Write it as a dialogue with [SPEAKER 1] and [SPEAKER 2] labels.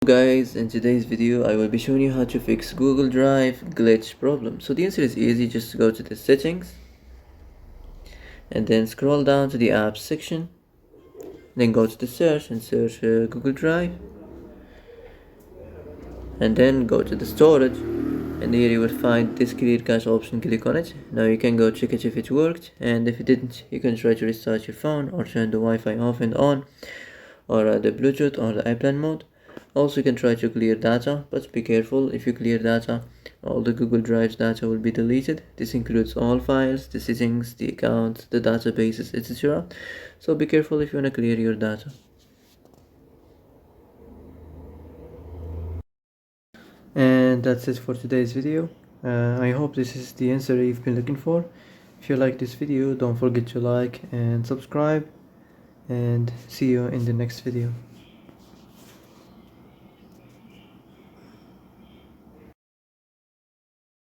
[SPEAKER 1] Guys, in today's video I will be showing you how to fix Google Drive glitch problem. So the answer is easy. Just go to the settings and then scroll down to the apps section, then go to the search and search Google Drive, and then go to the storage, and here you will find this clear cache option. Click on it. Now you can go check it if it worked, and if it didn't you can try to restart your phone or turn the Wi-Fi off and on, or the Bluetooth or the airplane mode. Also, you can try to clear data, but be careful. If you clear data, all the Google Drive data will be deleted. This includes all files, the settings, the accounts, the databases, etc. So be careful if you want to clear your data. And that's it for today's video. I hope this is the answer you've been looking for. If you like this video, don't forget to like and subscribe, and see you in the next video.